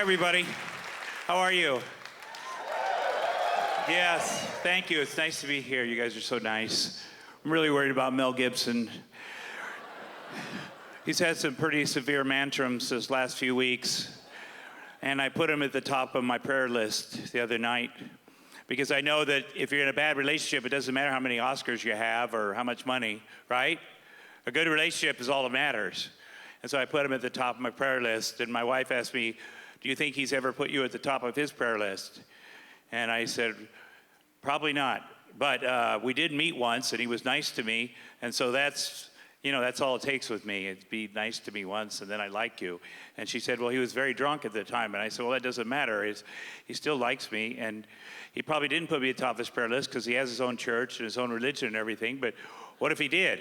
everybody. How are you? Yes, thank you. It's nice to be here. You guys are so nice. I'm really worried about Mel Gibson. He's had some pretty severe tantrums this last few weeks, and I put him at the top of my prayer list the other night because I know that if you're in a bad relationship, it doesn't matter how many Oscars you have or how much money, right? A good relationship is all that matters. And so I put him at the top of my prayer list, and my wife asked me, do you think he's ever put you at the top of his prayer list? And I said, probably not. But we did meet once, and he was nice to me, and so that's all it takes with me. It'd be nice to me once, and then I like you. And she said, well, he was very drunk at the time. And I said, well, that doesn't matter. He still likes me, and he probably didn't put me at the top of his prayer list because he has his own church and his own religion and everything, but what if he did?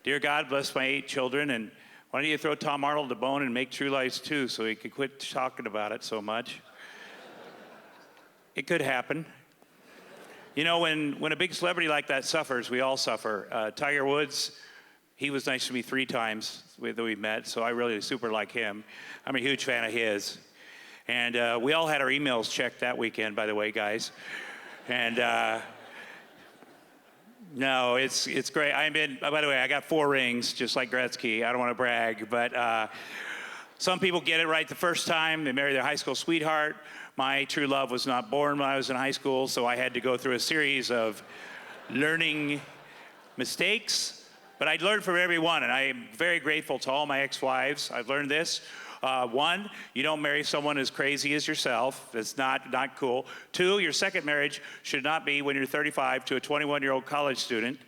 Dear God, bless my 8 children, and why don't you throw Tom Arnold a bone and make True Lies 2 so he could quit talking about it so much? It could happen. You know, when a big celebrity like that suffers, we all suffer. Tiger Woods, he was nice to me 3 times that we met, so I really super like him. I'm a huge fan of his. And we all had our emails checked that weekend, by the way, guys. And no, it's great. By the way, I got 4 rings, just like Gretzky. I don't want to brag, but some people get it right the first time. They marry their high school sweetheart. My true love was not born when I was in high school, so I had to go through a series of learning mistakes. But I learned from every one, and I am very grateful to all my ex-wives. I've learned this. 1, you don't marry someone as crazy as yourself. That's not cool. 2, your second marriage should not be when you're 35 to a 21-year-old college student.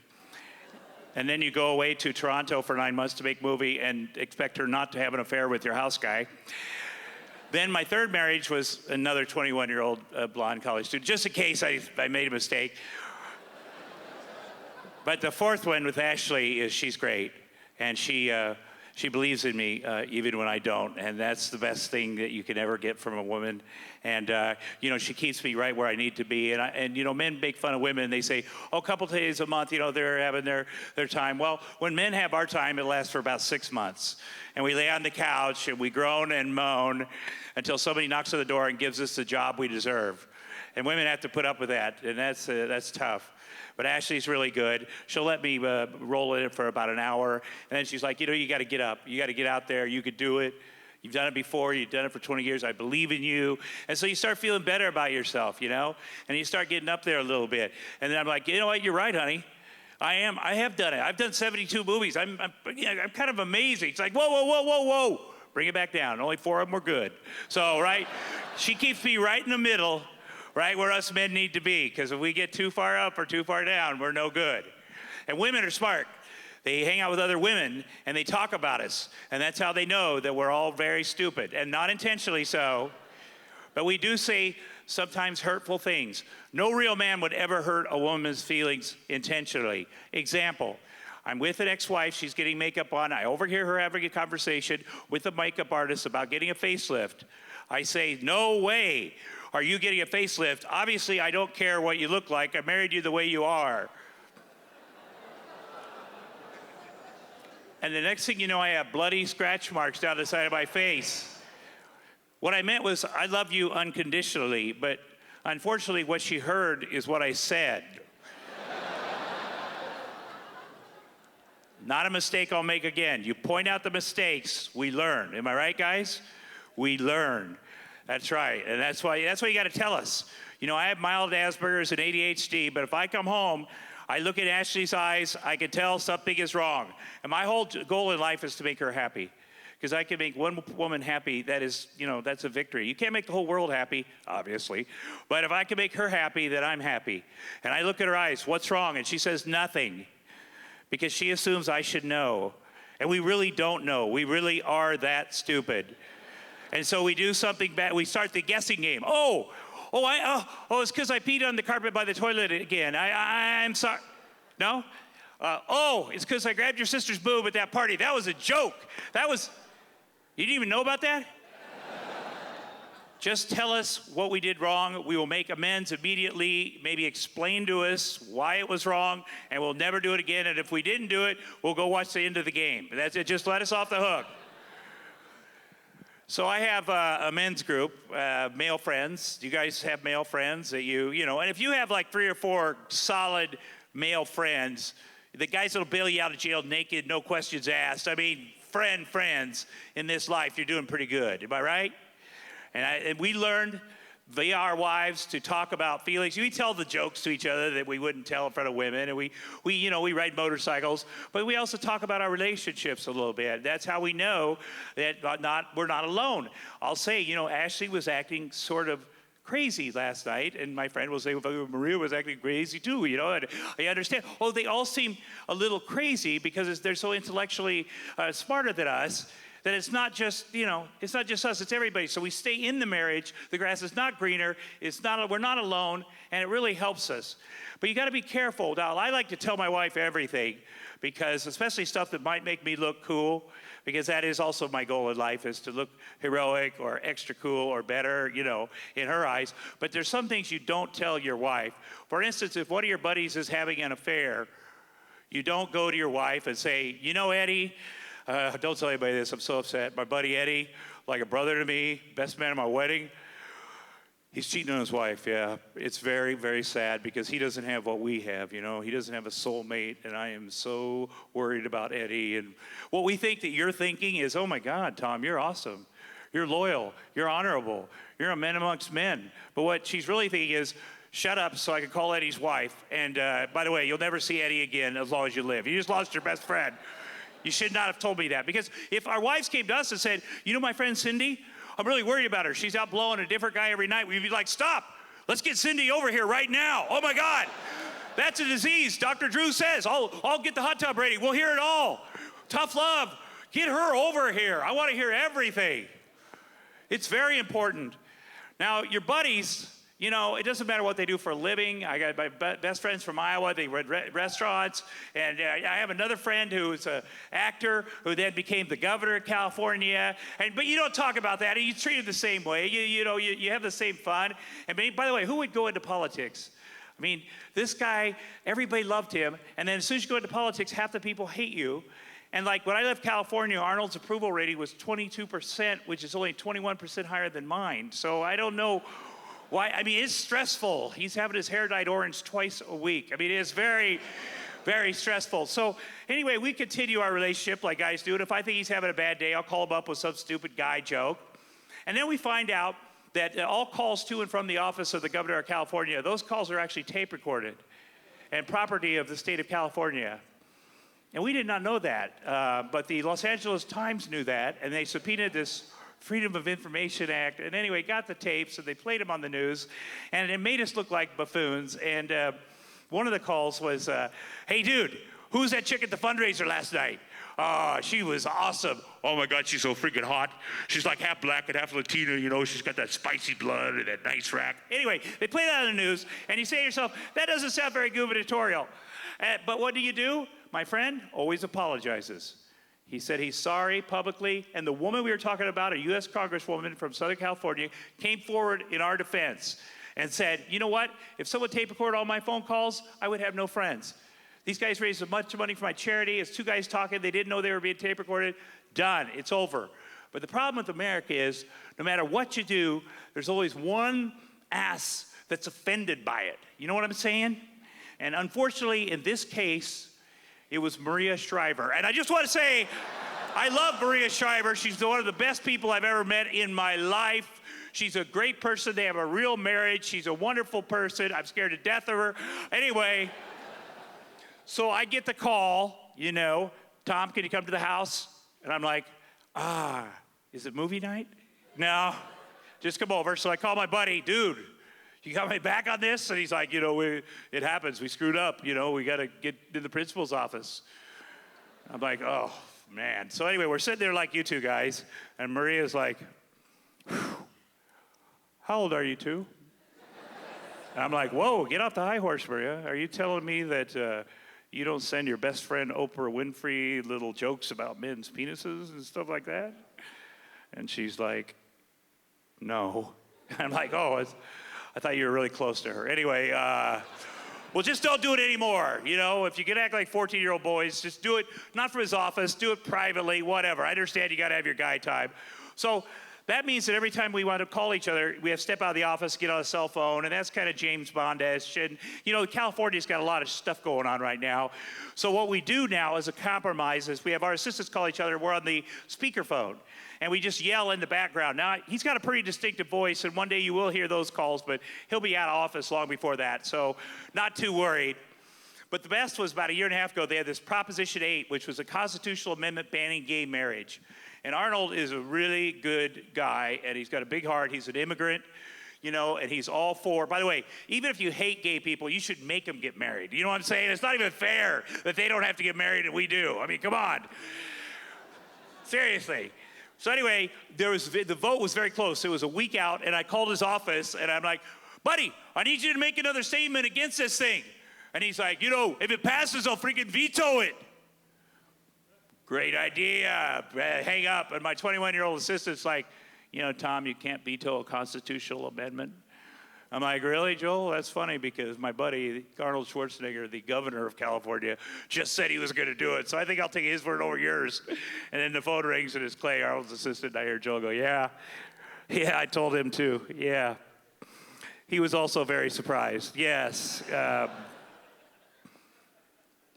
And then you go away to Toronto for 9 months to make a movie and expect her not to have an affair with your house guy. Then my 3rd marriage was another 21-year-old blonde college student, just in case I made a mistake. But the 4th one with Ashley she's great, and she believes in me even when I don't, and that's the best thing that you can ever get from a woman. And she keeps me right where I need to be. And men make fun of women. They say, oh, a couple days a month, they're having their time. Well, when men have our time, it lasts for about 6 months. And we lay on the couch and we groan and moan until somebody knocks on the door and gives us the job we deserve. And women have to put up with that, and that's tough. But Ashley's really good. She'll let me roll in it for about an hour. And then she's like, you got to get up. You got to get out there. You could do it. You've done it before. You've done it for 20 years. I believe in you. And so you start feeling better about yourself, And you start getting up there a little bit. And then I'm like, you know what? You're right, honey. I have done it. I've done 72 movies. I'm kind of amazing. It's like, whoa. Bring it back down. Only 4 of them were good. So, right? She keeps me right in the middle. Right where us men need to be, because if we get too far up or too far down, we're no good. And women are smart. They hang out with other women and they talk about us, and that's how they know that we're all very stupid, and not intentionally so, but we do say sometimes hurtful things. No real man would ever hurt a woman's feelings intentionally. Example, I'm with an ex-wife, she's getting makeup on, I overhear her having a conversation with a makeup artist about getting a facelift. I say, no way. Are you getting a facelift? Obviously, I don't care what you look like. I married you the way you are. And the next thing you know, I have bloody scratch marks down the side of my face. What I meant was, I love you unconditionally, but unfortunately, what she heard is what I said. Not a mistake I'll make again. You point out the mistakes, we learn. Am I right, guys? We learn. That's right, and that's why you got to tell us. I have mild Asperger's and ADHD, but if I come home, I look at Ashley's eyes, I can tell something is wrong. And my whole goal in life is to make her happy. Because I can make one woman happy, that's a victory. You can't make the whole world happy, obviously, but if I can make her happy, then I'm happy. And I look at her eyes, what's wrong? And she says nothing, because she assumes I should know. And we really don't know. We really are that stupid. And so we do something bad. We start the guessing game. It's because I peed on the carpet by the toilet again. I'm sorry. No? It's because I grabbed your sister's boob at that party. That was a joke. You didn't even know about that? Just tell us what we did wrong. We will make amends immediately, maybe explain to us why it was wrong, and we'll never do it again. And if we didn't do it, we'll go watch the end of the game. That's it. Just let us off the hook. So I have a men's group, male friends. Do you guys have male friends that you know? And if you have like 3 or 4 solid male friends, the guys that'll bail you out of jail naked, no questions asked. I mean, friends in this life, you're doing pretty good. Am I right? And we learned via our wives to talk about feelings. We tell the jokes to each other that we wouldn't tell in front of women, and we ride motorcycles, but we also talk about our relationships a little bit. That's how we know that we're not alone. I'll say, Ashley was acting sort of crazy last night, and my friend will say, well, Maria was acting crazy too, and I understand. Oh, they all seem a little crazy because they're so intellectually smarter than us. That it's not just, it's not just us, it's everybody. So we stay in the marriage. The grass is not greener. We're not alone, and it really helps us. But you got to be careful. Now, I like to tell my wife everything, because especially stuff that might make me look cool, because that is also my goal in life, is to look heroic or extra cool or better, in her eyes. But there's some things you don't tell your wife. For instance, if one of your buddies is having an affair, you don't go to your wife and say, Eddie, don't tell anybody this, I'm so upset. My buddy Eddie, like a brother to me, best man at my wedding, he's cheating on his wife, yeah. It's very, very sad because he doesn't have what we have, He doesn't have a soulmate, and I am so worried about Eddie. And what we think that you're thinking is, oh my God, Tom, you're awesome. You're loyal. You're honorable. You're a man amongst men. But what she's really thinking is, shut up so I can call Eddie's wife. And by the way, you'll never see Eddie again as long as you live. You just lost your best friend. You should not have told me that. Because if our wives came to us and said, my friend Cindy, I'm really worried about her. She's out blowing a different guy every night. We'd be like, stop. Let's get Cindy over here right now. Oh my God. That's a disease. Dr. Drew says, I'll get the hot tub ready. We'll hear it all. Tough love. Get her over here. I want to hear everything. It's very important. Now, your buddies, it doesn't matter what they do for a living. I got my best friends from Iowa. They run restaurants. And I have another friend who's an actor who then became the governor of California. But you don't talk about that. He's treated the same way. You have the same fun. And by the way, who would go into politics? I mean, this guy, everybody loved him. And then as soon as you go into politics, half the people hate you. And like when I left California, Arnold's approval rating was 22%, which is only 21% higher than mine. So I don't know why. I mean, it's stressful. He's having his hair dyed orange twice a week. I mean, it is very, very stressful. So anyway, we continue our relationship like guys do. And if I think he's having a bad day, I'll call him up with some stupid guy joke. And then we find out that all calls to and from the office of the governor of California, those calls are actually tape recorded and property of the state of California. And we did not know that. But the Los Angeles Times knew that, and they subpoenaed this Freedom of Information Act, and anyway, got the tapes, and they played them on the news, and it made us look like buffoons. And one of the calls was, hey, dude, who's that chick at the fundraiser last night? She was awesome. Oh, my God, she's so freaking hot. She's like half black and half Latina, She's got that spicy blood and that nice rack. Anyway, they play that on the news, and you say to yourself, that doesn't sound very gubernatorial. But what do? My friend always apologizes. He said he's sorry publicly, and the woman we were talking about, a U.S. Congresswoman from Southern California, came forward in our defense and said, you know what? If someone tape recorded all my phone calls, I would have no friends. These guys raised a bunch of money for my charity. It's 2 guys talking. They didn't know they were being tape recorded. Done. It's over. But the problem with America is, no matter what you do, there's always one ass that's offended by it. You know what I'm saying? And unfortunately, in this case, it was Maria Shriver. And I just want to say, I love Maria Shriver. She's one of the best people I've ever met in my life. She's a great person. They have a real marriage. She's a wonderful person. I'm scared to death of her. Anyway, so I get the call, Tom, can you come to the house? And I'm like, is it movie night? No, just come over. So I call my buddy, dude, you got my back on this? And he's like, it happens. We screwed up. We got to get in the principal's office. I'm like, oh, man. So anyway, we're sitting there like you two guys. And Maria's like, how old are you two? And I'm like, whoa, get off the high horse, Maria. Are you telling me that you don't send your best friend Oprah Winfrey little jokes about men's penises and stuff like that? And she's like, no. And I'm like, oh, I thought you were really close to her. Anyway, well, just don't do it anymore. If you can act like 14-year-old boys, just do it, not from his office, do it privately, whatever. I understand you got to have your guy time. So That means that every time we want to call each other, we have to step out of the office, get on a cell phone, and that's kind of James Bond-esque. And, California's got a lot of stuff going on right now. So what we do now as a compromise is we have our assistants call each other. We're on the speakerphone, and we just yell in the background. Now, he's got a pretty distinctive voice, and one day you will hear those calls, but he'll be out of office long before that, so not too worried. But the best was about a year and a half ago, they had this Proposition 8, which was a constitutional amendment banning gay marriage. And Arnold is a really good guy, and he's got a big heart. He's an immigrant, and he's all for. By the way, even if you hate gay people, you should make them get married. You know what I'm saying? It's not even fair that they don't have to get married and we do. I mean, come on. Seriously. So anyway, the vote was very close. It was a week out, and I called his office, and I'm like, buddy, I need you to make another statement against this thing. And he's like, if it passes, I'll freaking veto it. Great idea. Hang up. And my 21-year-old assistant's like, Tom, you can't veto a constitutional amendment. I'm like, really, Joel? That's funny because my buddy, Arnold Schwarzenegger, the governor of California, just said he was going to do it. So I think I'll take his word over yours. And then the phone rings and it's Clay, Arnold's assistant. And I hear Joel go, yeah, I told him to. Yeah. He was also very surprised. Yes.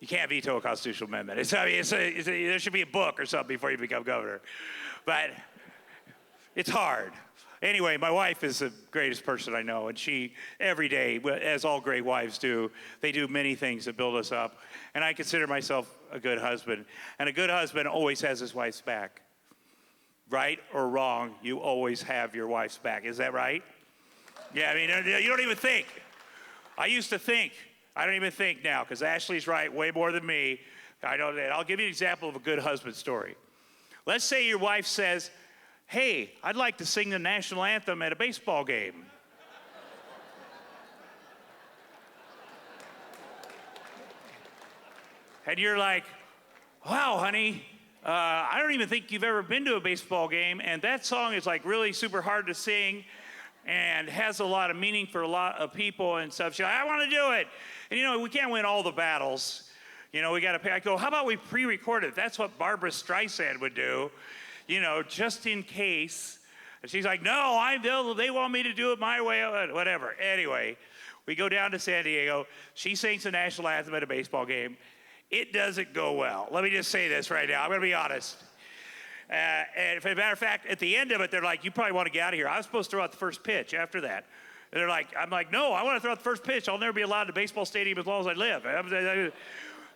You can't veto a constitutional amendment. There should be a book or something before you become governor. But it's hard. Anyway, my wife is the greatest person I know, and she, every day, as all great wives do, they do many things that build us up. And I consider myself a good husband. And a good husband always has his wife's back. Right or wrong, you always have your wife's back. Is that right? Yeah, I mean, you don't even think. I used to think. I don't even think now, because Ashley's right way more than me. I'll give you an example of a good husband story. Let's say your wife says, hey, I'd like to sing the national anthem at a baseball game. And you're like, wow, honey, I don't even think you've ever been to a baseball game, and that song is like really super hard to sing and has a lot of meaning for a lot of people and stuff. She's like, I want to do it. And we can't win all the battles. We got to pay. I go, how about we pre-record it? That's what Barbara Streisand would do, just in case. And she's like, no, they want me to do it my way, whatever. Anyway, we go down to San Diego. She sings the national anthem at a baseball game. It doesn't go well. Let me just say this right now. I'm going to be honest. And as a matter of fact, at the end of it, they're like, you probably want to get out of here. I was supposed to throw out the first pitch after that. And I'm like, no, I want to throw out the first pitch. I'll never be allowed in a baseball stadium as long as I live.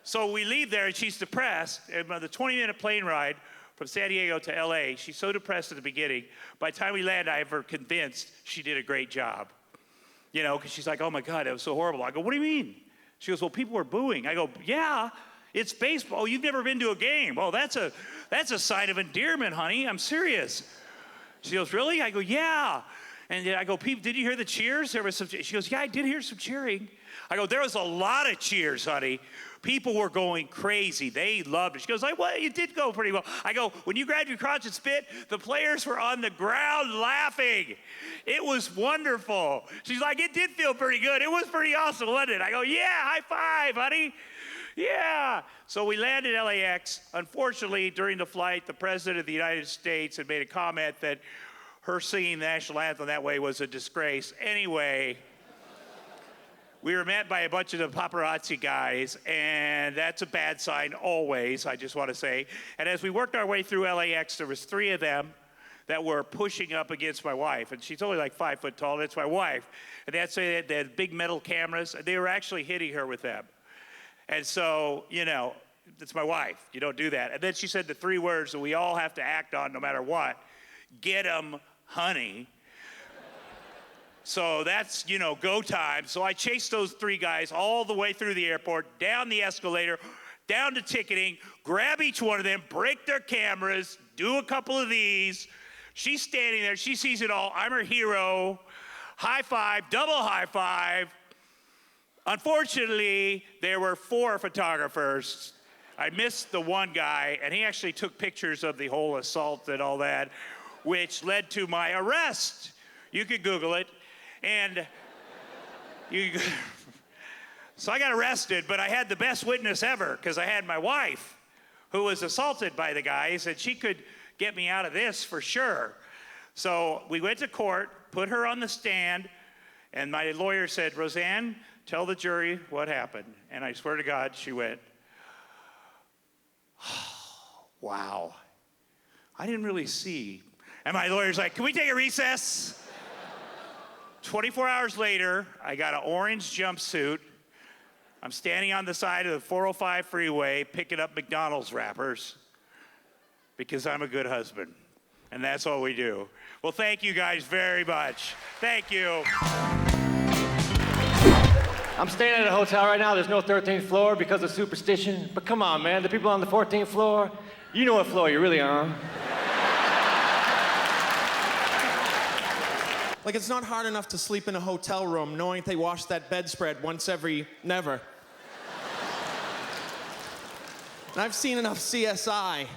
So we leave there, and she's depressed. And on the 20-minute plane ride from San Diego to L.A., she's so depressed at the beginning. By the time we land, I have her convinced she did a great job. Because she's like, oh, my God, that was so horrible. I go, what do you mean? She goes, well, people were booing. I go, yeah, it's baseball. Oh, you've never been to a game. Oh, that's a sign of endearment, honey. I'm serious. She goes, really? I go, yeah. And I go, Pete, did you hear the cheers? There was some. She goes, yeah, I did hear some cheering. I go, there was a lot of cheers, honey. People were going crazy. They loved it. She goes, well, it did go pretty well. I go, when you grabbed your crotch and spit, the players were on the ground laughing. It was wonderful. She's like, it did feel pretty good. It was pretty awesome, wasn't it? I go, yeah, high five, honey. Yeah. So we landed at LAX. Unfortunately, during the flight, the President of the United States had made a comment that her singing the national anthem that way was a disgrace. Anyway, we were met by a bunch of the paparazzi guys, and that's a bad sign always, I just want to say. And as we worked our way through LAX, there was 3 of them that were pushing up against my wife. And she's only like 5 foot tall, and it's my wife. And they had big metal cameras, and they were actually hitting her with them. And so, it's my wife. You don't do that. And then she said the 3 words that we all have to act on no matter what. Get 'em, honey. So that's, go time. So I chased those 3 guys all the way through the airport, down the escalator, down to ticketing, grab each one of them, break their cameras, do a couple of these. She's standing there. She sees it all. I'm her hero. High five, double high five. Unfortunately, there were 4 photographers. I missed the one guy, and he actually took pictures of the whole assault and all that, which led to my arrest. You could Google it. And so I got arrested, but I had the best witness ever because I had my wife who was assaulted by the guys, and she could get me out of this for sure. So we went to court, put her on the stand, and my lawyer said, Roseanne, tell the jury what happened. And I swear to God, she went, wow, I didn't really see. And my lawyer's like, can we take a recess? 24 hours later, I got an orange jumpsuit. I'm standing on the side of the 405 freeway picking up McDonald's wrappers because I'm a good husband. And that's all we do. Well, thank you guys very much. Thank you. I'm staying at a hotel right now. There's no 13th floor because of superstition. But come on, man, the people on the 14th floor, you know what floor you're really on. Like, it's not hard enough to sleep in a hotel room knowing they wash that bedspread once every never. And I've seen enough CSI